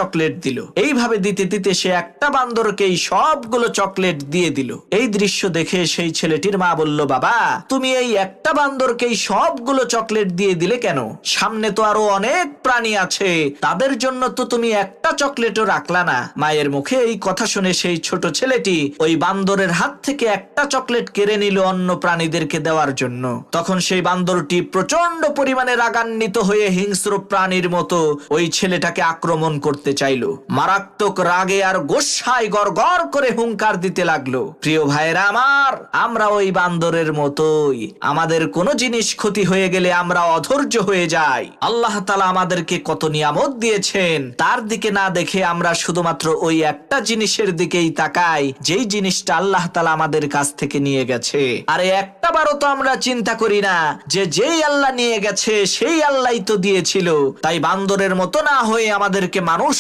Chocolate দিল। এইভাবে দিতে দিতে সে একটা বান্দরকেই সবগুলো চকলেট দিয়ে দিল। এই দৃশ্য দেখে সেই ছেলেটির মা বলল, বাবা তুমি এই একটা বান্দরকেই সবগুলো চকলেট দিয়ে দিলে কেন? সামনে তো আরো অনেক প্রাণী আছে, তাদের জন্য তো তুমি একটা চকলেটও রাখলা না। মায়ের মুখে এই কথা শুনে সেই ছোট ছেলেটি ওই বান্দরের হাত থেকে একটা চকলেট কেড়ে নিল অন্য প্রাণীদেরকে দেওয়ার জন্য। তখন সেই বান্দরটি প্রচন্ড পরিমাণে রাগান্বিত হয়ে হিংস্র প্রাণীর মতো ওই ছেলেটাকে আক্রমণ করতে চাইলো। মারাত্মক রাগে আর গোস্বায় গড়গড় করে হুঙ্কার দিতে লাগলো। প্রিয় ভাইরা আমার, আমরা ওই বান্দরের মতোই, আমাদের কোনো জিনিস ক্ষতি হয়ে গেলে আমরা অধৈর্য হয়ে যাই। আল্লাহ তাআলা আমাদেরকে কত নিয়ামত দিয়েছেন, তার দিকে না দেখে আমরা শুধুমাত্র ওই একটা জিনিসের দিকেই তাকাই, যেই জিনিসটা আল্লাহ তাআলা আমাদের কাছ থেকে নিয়ে গেছে। আর একটা বারও তো আমরা চিন্তা করি না যে যেই আল্লাহ নিয়ে গেছে সেই আল্লাহই তো দিয়েছিল। তাই বান্দরের মতো না হয়ে আমাদেরকে মানুষ